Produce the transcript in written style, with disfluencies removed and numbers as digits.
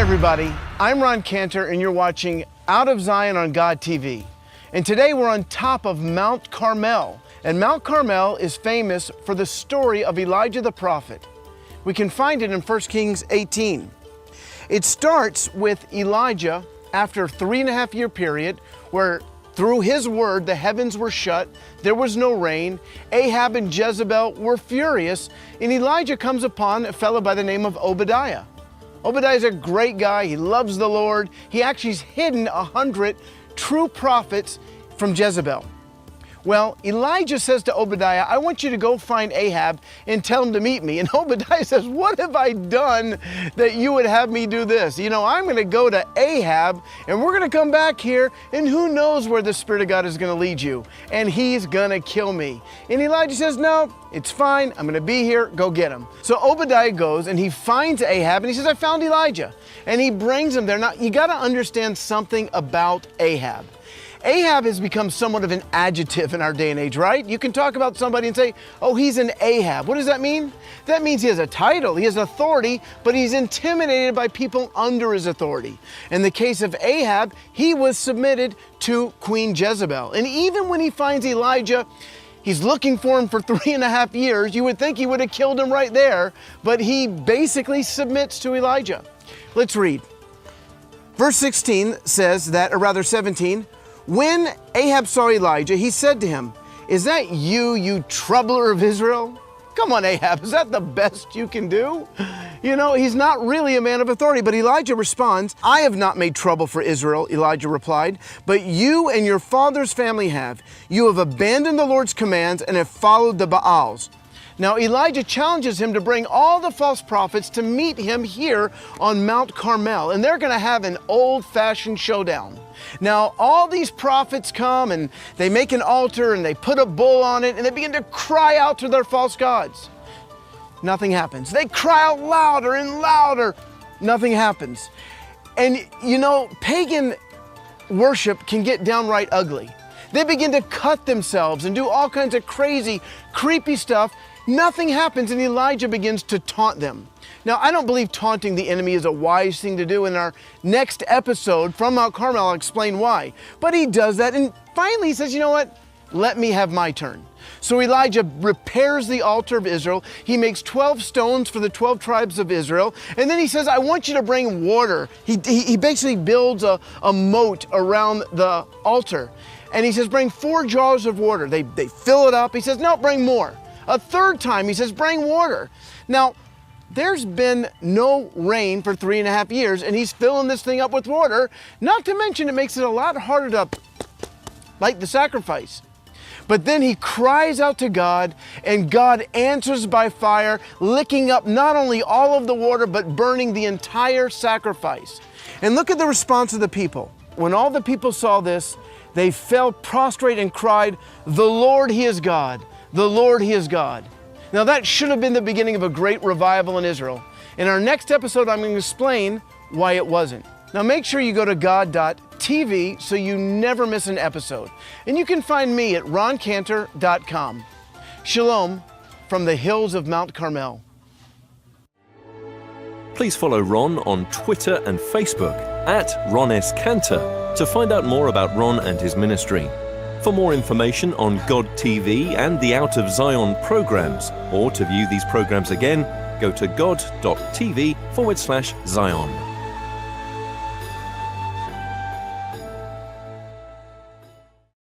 everybody, I'm Ron Cantor and you're watching Out of Zion on God TV. And today we're on top of Mount Carmel. And Mount Carmel is famous for the story of Elijah the prophet. We can find it in 1 Kings 18. It starts with Elijah after a 3.5-year period where through his word the heavens were shut, there was no rain, Ahab and Jezebel were furious, and Elijah comes upon a fellow by the name of Obadiah. Obadiah is a great guy, he loves the Lord. He actually has hidden 100 true prophets from Jezebel. Well, Elijah says to Obadiah, I want you to go find Ahab and tell him to meet me. And Obadiah says, what have I done that you would have me do this? You know, I'm going to go to Ahab and we're going to come back here and who knows where the Spirit of God is going to lead you. And he's going to kill me. And Elijah says, no, it's fine. I'm going to be here. Go get him. So Obadiah goes and he finds Ahab and he says, I found Elijah. And he brings him there. Now, you got to understand something about Ahab. Ahab has become somewhat of an adjective in our day and age, right? You can talk about somebody and say, oh, he's an Ahab. What does that mean? That means he has a title, he has authority, but he's intimidated by people under his authority. In the case of Ahab, he was submitted to Queen Jezebel. And even when he finds Elijah, he's looking for him for 3.5 years. You would think he would have killed him right there, but he basically submits to Elijah. Let's read. Verse 16 says that, or rather 17, when Ahab saw Elijah, he said to him, is that you troubler of Israel? Come on, Ahab, is that the best you can do? You know, he's not really a man of authority, but Elijah responds, I have not made trouble for Israel, Elijah replied, but you and your father's family have. You have abandoned the Lord's commands and have followed the Baals. Now Elijah challenges him to bring all the false prophets to meet him here on Mount Carmel, and they're going to have an old-fashioned showdown. Now all these prophets come and they make an altar and they put a bull on it and they begin to cry out to their false gods. Nothing happens. They cry out louder and louder. Nothing happens. And you know, pagan worship can get downright ugly. They begin to cut themselves and do all kinds of crazy, creepy stuff. Nothing happens and Elijah begins to taunt them. Now, I don't believe taunting the enemy is a wise thing to do. In our next episode from Mount Carmel, I'll explain why. But he does that and finally he says, you know what? Let me have my turn. So Elijah repairs the altar of Israel. He makes 12 stones for the 12 tribes of Israel. And then he says, I want you to bring water. He basically builds a moat around the altar. And he says, bring 4 jars of water. They fill it up. He says, no, bring more. A third time, he says, bring water. Now, there's been no rain for 3.5 years, and he's filling this thing up with water. Not to mention, it makes it a lot harder to light the sacrifice. But then he cries out to God, and God answers by fire, licking up not only all of the water, but burning the entire sacrifice. And look at the response of the people. When all the people saw this, they fell prostrate and cried, the Lord, He is God. The Lord, He is God. Now that should have been the beginning of a great revival in Israel. In our next episode, I'm going to explain why it wasn't. Now make sure you go to god.tv so you never miss an episode. And you can find me at roncantor.com. Shalom from the hills of Mount Carmel. Please follow Ron on Twitter and Facebook at Ron S. Cantor to find out more about Ron and his ministry. For more information on God TV and the Out of Zion programs, or to view these programs again, go to god.tv/Zion.